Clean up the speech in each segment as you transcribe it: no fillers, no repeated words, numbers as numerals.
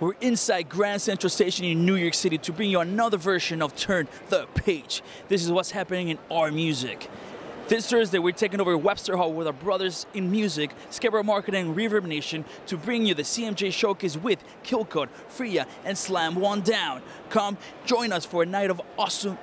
We're inside Grand Central Station in New York City to bring you another version of Turn the Page. This is what's happening in our music. This Thursday, we're taking over Webster Hall with our brothers in music, Skateboard Marketing and Reverb Nation to bring you the CMJ Showcase with Killcode, Freya, and Slam One Down. Come join us for a night of awesome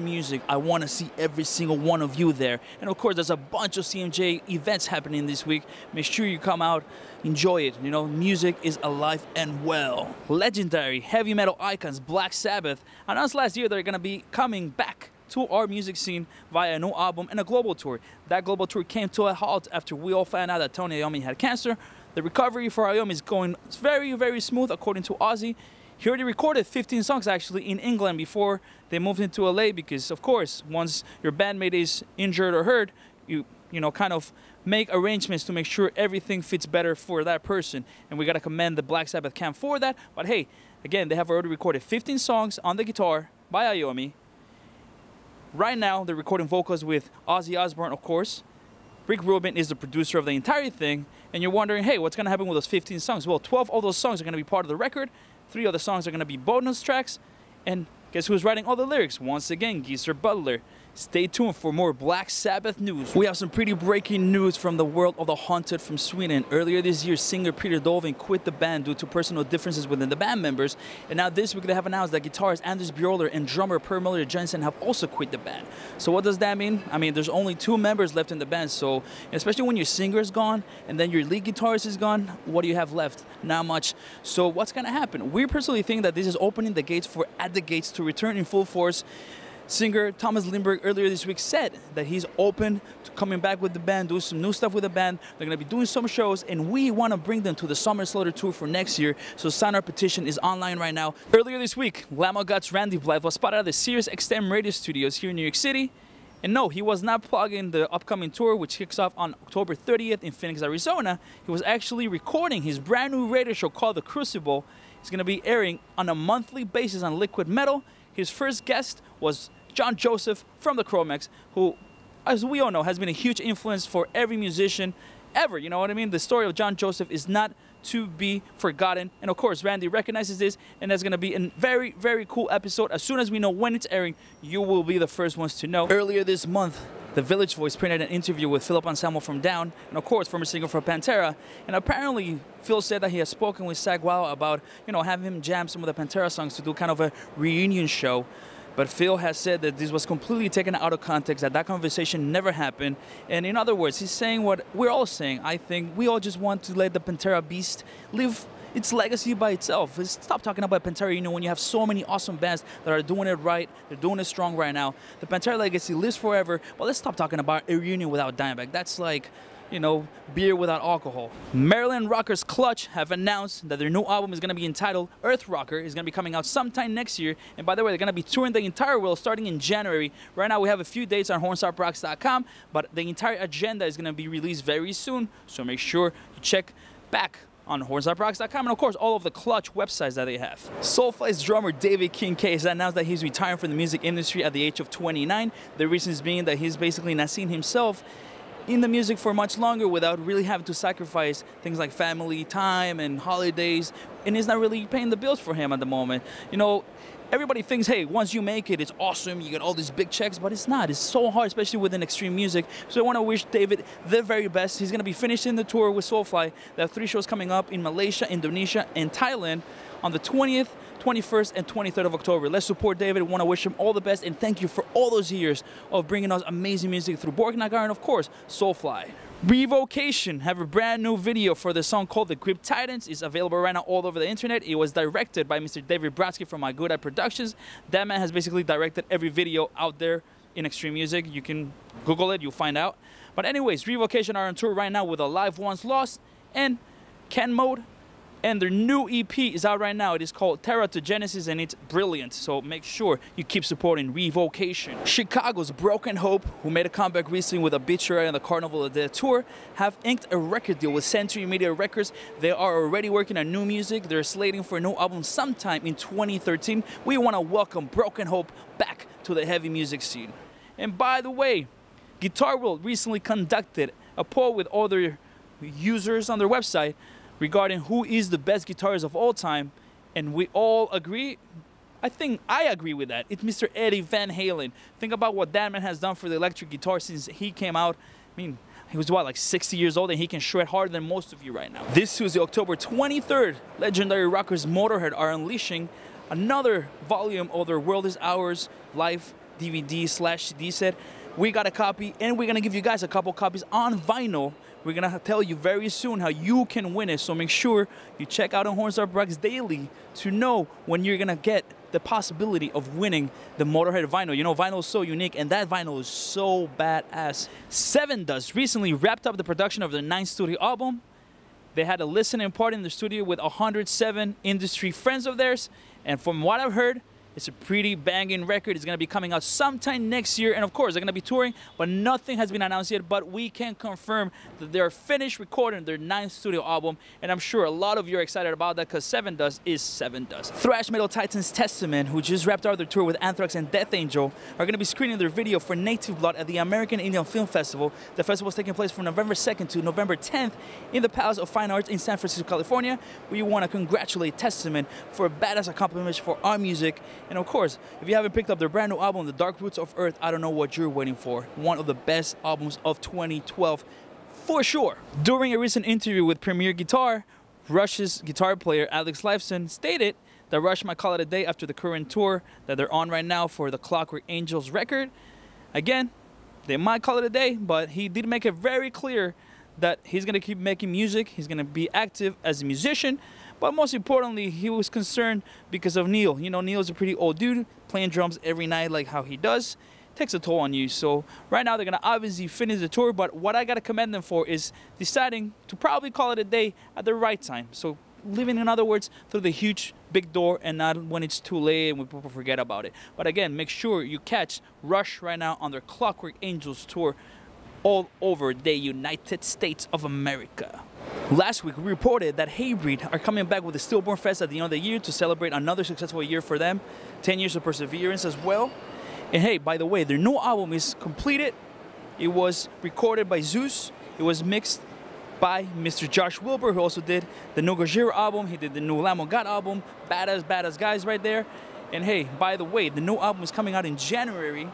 music. I want to see every single one of you there. And of course, there's a bunch of CMJ events happening this week. Make sure you come out, enjoy it. You know, music is alive and well. Legendary heavy metal icons Black Sabbath announced last year they're going to be coming back to our music scene via a new album and a global tour. That global tour came to a halt after we all found out that Tony Iommi had cancer. The recovery for Iommi is going very smooth according to Ozzy. He already recorded 15 songs actually in England before they moved into LA because of course once your bandmate is injured or hurt, you know, kind of make arrangements to make sure everything fits better for that person. And we gotta commend the Black Sabbath camp for that. But hey, again, they have already recorded 15 songs on the guitar by Iommi. Right now, they're recording vocals with Ozzy Osbourne, of course. Rick Rubin is the producer of the entire thing. And you're wondering, hey, what's going to happen with those 15 songs? Well, 12 of those songs are going to be part of the record. 3 of the songs are going to be bonus tracks. And guess who's writing all the lyrics? Once again, Geezer Butler. Stay tuned for more Black Sabbath news. We have some pretty breaking news from the world of the Haunted from Sweden. Earlier this year, singer Peter Dolving quit the band due to personal differences within the band members. And now this week they have announced that guitarist Anders Björler and drummer Per Miller Jensen have also quit the band. So what does that mean? I mean, there's only 2 members left in the band. So especially when your singer is gone and then your lead guitarist is gone, what do you have left? Not much. So what's going to happen? We personally think that this is opening the gates for At the Gates to return in full force. Singer Thomas Lindberg earlier this week said that he's open to coming back with the band, doing some new stuff with the band. They're going to be doing some shows, and we want to bring them to the Summer Slaughter Tour for next year. So sign our petition is online right now. Earlier this week, Lamb of God's Randy Blythe was spotted at the Sirius XM radio studios here in New York City. And no, he was not plugging the upcoming tour, which kicks off on October 30th in Phoenix, Arizona. He was actually recording his brand new radio show called The Crucible. It's going to be airing on a monthly basis on Liquid Metal. His first guest was John Joseph from the Chromex, who, as we all know, has been a huge influence for every musician ever. You know what I mean? The story of John Joseph is not to be forgotten. And of course, Randy recognizes this, and that's going to be a very cool episode. As soon as we know when it's airing, you will be the first ones to know. Earlier this month, The Village Voice printed an interview with Philip Anselmo from Down, and of course, former singer for Pantera. And apparently, Phil said that he has spoken with Zach Wild about, you know, having him jam some of the Pantera songs to do kind of a reunion show. But Phil has said that this was completely taken out of context, that conversation never happened. And in other words, he's saying what we're all saying. I think we all just want to let the Pantera beast live its legacy by itself. Stop talking about Pantera, you know, when you have so many awesome bands that are doing it right, they're doing it strong right now. The Pantera legacy lives forever, but let's stop talking about a reunion without Dimebag. That's like, you know, beer without alcohol. Maryland rockers Clutch have announced that their new album is going to be entitled Earth Rocker. It's going to be coming out sometime next year. And by the way, they're going to be touring the entire world starting in January. Right now, we have a few dates on hornstarprocks.com, but the entire agenda is going to be released very soon. So make sure you check back on hornstarprocks.com and of course all of the Clutch websites that they have. Soulfly's drummer David Kincaid has announced that he's retiring from the music industry at the age of 29. The reasons being that he's basically not seen himself in the music for much longer without really having to sacrifice things like family time and holidays, and it's not really paying the bills for him at the moment. You know, everybody thinks, hey, once you make it, it's awesome, you get all these big checks, but it's not. It's so hard, especially within extreme music. So I want to wish David the very best. He's going to be finishing the tour with Soulfly. They have 3 shows coming up in Malaysia, Indonesia, and Thailand on the 20th, 21st, and 23rd of October. Let's support David. I want to wish him all the best, and thank you for all those years of bringing us amazing music through Borknagar and, of course, Soulfly. Revocation have a brand new video for the song called The Grip Titans. It's available right now all over the internet. It was directed by Mr. David Brodsky from My Good Eye Productions. That man has basically directed every video out there in extreme music. You can Google it, you'll find out. But anyways, Revocation are on tour right now with A Life Once Lost and Ken Mode. And their new EP is out right now. It is called Terra to Genesis, and it's brilliant. So make sure you keep supporting Revocation. Chicago's Broken Hope, who made a comeback recently with Obituary and the Carnival of Death tour, have inked a record deal with Century Media Records. They are already working on new music. They're slating for a new album sometime in 2013. We want to welcome Broken Hope back to the heavy music scene. And by the way, Guitar World recently conducted a poll with other users on their website regarding who is the best guitarist of all time, and we all agree. I think I agree with that. It's Mr. Eddie Van Halen. Think about what that man has done for the electric guitar since he came out. I mean, he was what, like 60 years old, and he can shred harder than most of you right now. This Tuesday, October 23rd, legendary rockers Motorhead are unleashing another volume of their World Is Ours live DVD/CD set. We got a copy, and we're gonna give you guys a couple copies on vinyl. We're gonna tell you very soon how you can win it, so make sure you check out on Hornstar Brags daily to know when you're gonna get the possibility of winning the Motorhead vinyl. You know, vinyl is so unique, and that vinyl is so badass. Seven Dust recently wrapped up the production of their 9th studio album. They had a listening party in the studio with 107 industry friends of theirs, and from what I've heard, it's a pretty banging record. It's going to be coming out sometime next year. And of course, they're going to be touring, but nothing has been announced yet. But we can confirm that they're finished recording their 9th studio album. And I'm sure a lot of you are excited about that because Seven Dust is Seven Dust. Thrash metal titans Testament, who just wrapped up their tour with Anthrax and Death Angel, are going to be screening their video for Native Blood at the American Indian Film Festival. The festival is taking place from November 2nd to November 10th in the Palace of Fine Arts in San Francisco, California. We want to congratulate Testament for a badass accomplishment for our music. And of course, if you haven't picked up their brand new album, The Dark Roots of Earth, I don't know what you're waiting for. One of the best albums of 2012, for sure. During a recent interview with Premier Guitar, Rush's guitar player Alex Lifeson stated that Rush might call it a day after the current tour that they're on right now for the Clockwork Angels record. Again, they might call it a day, but he did make it very clear that he's going to keep making music. He's going to be active as a musician. But most importantly, he was concerned because of Neil. You know, Neil's a pretty old dude, playing drums every night like how he does. Takes a toll on you. So right now they're going to obviously finish the tour, but what I got to commend them for is deciding to probably call it a day at the right time. So living, in other words, through the huge big door and not when it's too late and when people forget about it. But again, make sure you catch Rush right now on their Clockwork Angels tour all over the United States of America. Last week, we reported that Hatebreed are coming back with the Stillborn Fest at the end of the year to celebrate another successful year for them. 10 years of perseverance as well. And hey, by the way, their new album is completed. It was recorded by Zeus. It was mixed by Mr. Josh Wilbur, who also did the No Gojira album. He did the new Lamb of God album. Badass guys right there. And hey, by the way, the new album is coming out in January.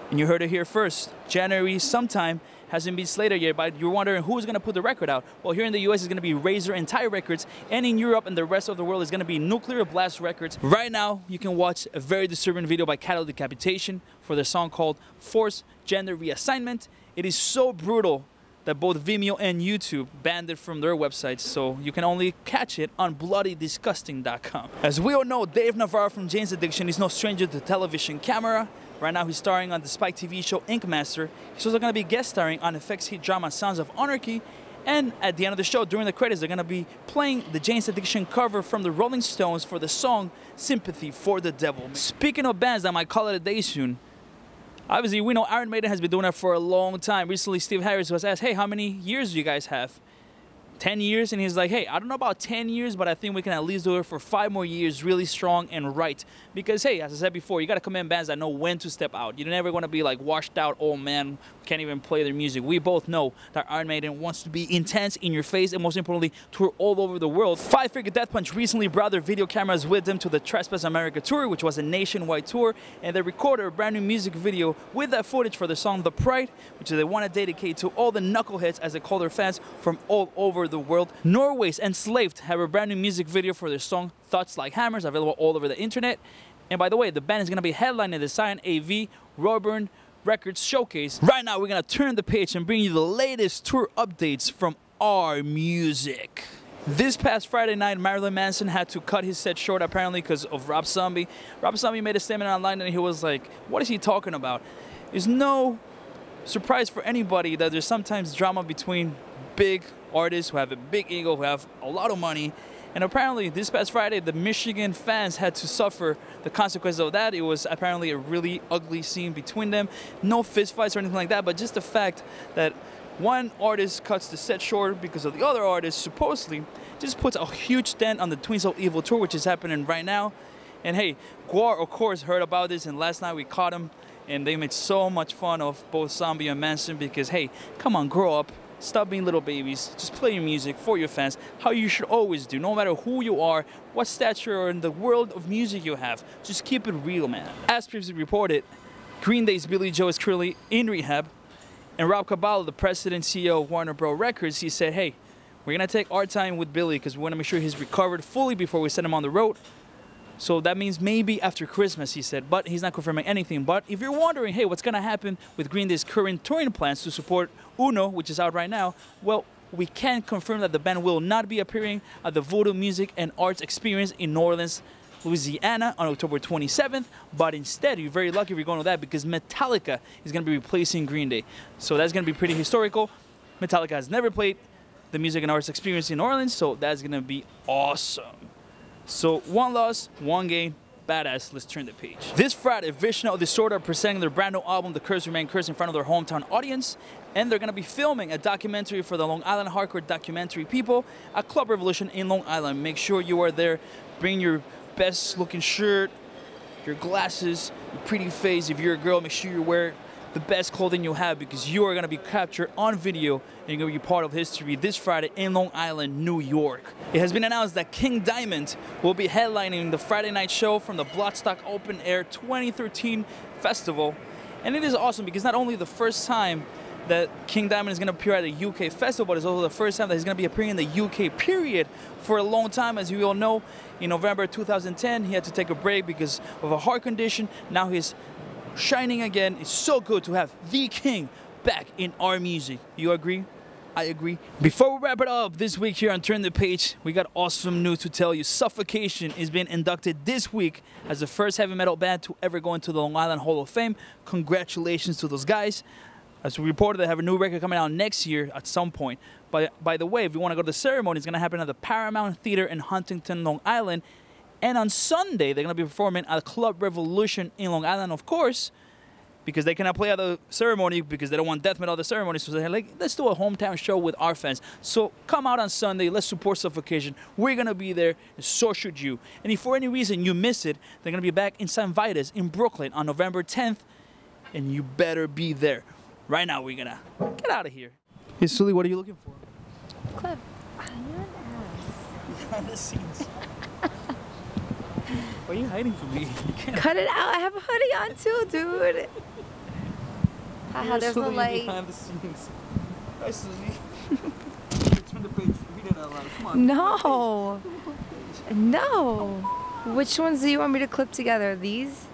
And you heard it here first. January sometime. Hasn't been slated yet, but you're wondering who's going to put the record out. Well, here in the US it's going to be Razor and Tie Records, and in Europe and the rest of the world is going to be Nuclear Blast Records. Right now, you can watch a very disturbing video by Cattle Decapitation for their song called Forced Gender Reassignment. It is so brutal that both Vimeo and YouTube banned it from their websites, so you can only catch it on bloodydisgusting.com. As we all know, Dave Navarro from Jane's Addiction is no stranger to the television camera. Right now, he's starring on the Spike TV show Ink Master. He's also going to be guest starring on FX hit drama Sons of Anarchy. And at the end of the show, during the credits, they're going to be playing the Jane's Addiction cover from the Rolling Stones for the song Sympathy for the Devil. Speaking of bands that might call it a day soon, obviously, we know Iron Maiden has been doing that for a long time. Recently, Steve Harris was asked, hey, how many years do you guys have? 10 years? And he's like, hey, I don't know about 10 years, but I think we can at least do it for 5 more years really strong and right. Because, hey, as I said before, you got to commend bands that know when to step out. You're never going to be like washed out, old man, can't even play their music. We both know that Iron Maiden wants to be intense, in your face, and most importantly, tour all over the world. Five Finger Death Punch recently brought their video cameras with them to the Trespass America tour, which was a nationwide tour, and they recorded a brand new music video with that footage for the song The Pride, which they want to dedicate to all the knuckleheads, as they call their fans, from all over the world. Norway's Enslaved have a brand new music video for their song Thoughts Like Hammers, available all over the internet. And by the way, the band is going to be headlining the Cyan AV Roburn Records Showcase. Right now, we're going to turn the page and bring you the latest tour updates from our music. This past Friday night, Marilyn Manson had to cut his set short, apparently because of Rob Zombie. Rob Zombie made a statement online and he was like, what is he talking about? There's no surprise for anybody that there's sometimes drama between big artists who have a big ego, who have a lot of money. And apparently this past Friday, the Michigan fans had to suffer the consequences of that. It was apparently a really ugly scene between them. No fist fights or anything like that, but just the fact that one artist cuts the set short because of the other artist, supposedly, just puts a huge dent on the Twins of Evil tour, which is happening right now. And hey, Guar, of course, heard about this, and last night we caught him, and they made so much fun of both Zombie and Manson because, hey, come on, grow up. Stop being little babies. Just play your music for your fans, how you should always do, no matter who you are, what stature or in the world of music you have. Just keep it real, man. As previously reported, Green Day's Billy Joe is currently in rehab, and Rob Caballo, the president and CEO of Warner Bros. Records, he said, hey, we're going to take our time with Billy because we want to make sure he's recovered fully before we send him on the road. So that means maybe after Christmas, he said, but he's not confirming anything. But if you're wondering, hey, what's going to happen with Green Day's current touring plans to support Uno, which is out right now, well, we can confirm that the band will not be appearing at the Voodoo Music and Arts Experience in New Orleans, Louisiana on October 27th, but instead, you're very lucky if you're going to that because Metallica is going to be replacing Green Day. So that's going to be pretty historical. Metallica has never played the Music and Arts Experience in New Orleans, so that's going to be awesome. So one loss, one gain, badass. Let's turn the page. This Friday, Vision of Disorder are presenting their brand new album, The Curse Remain Cursed, in front of their hometown audience. And they're going to be filming a documentary for the Long Island hardcore documentary people at Club Revolution in Long Island. Make sure you are there. Bring your best looking shirt, your glasses, your pretty face. If you're a girl, make sure you wear the best clothing you have because you are going to be captured on video and you're going to be part of history this Friday in Long Island, New York. It has been announced that King Diamond will be headlining the Friday night show from the Bloodstock Open Air 2013 festival. And it is awesome because not only the first time that King Diamond is going to appear at a UK festival, but it's also the first time that he's going to be appearing in the UK period for a long time. As you all know, in November 2010, he had to take a break because of a heart condition. Now he's shining again. It's so good to have the King back in our music. You agree? I agree. Before we wrap it up this week here on Turn the Page, we got awesome news to tell you. Suffocation is being inducted this week as the first heavy metal band to ever go into the Long Island Hall of Fame. Congratulations to those guys. As we reported, they have a new record coming out next year at some point. But by the way, if you want to go to the ceremony, it's going to happen at the Paramount Theater in Huntington, Long Island. And on Sunday, they're going to be performing at Club Revolution in Long Island, of course, because they cannot play at the ceremony because they don't want death metal at the ceremony. So they're like, let's do a hometown show with our fans. So come out on Sunday. Let's support Suffocation. We're going to be there, and so should you. And if for any reason you miss it, they're going to be back in St. Vitus in Brooklyn on November 10th, and you better be there. Right now, we're going to get out of here. Hey, Sully, what are you looking for? Clip. You're an ass. Behind the scenes. Why are you hiding from me? You can't. Cut it out. I have a hoodie on too, dude. Haha, there's no light. Behind the scenes. Hi, Susie. Turn the page. Read it out loud. Come on. No. No. Which ones do you want me to clip together? These?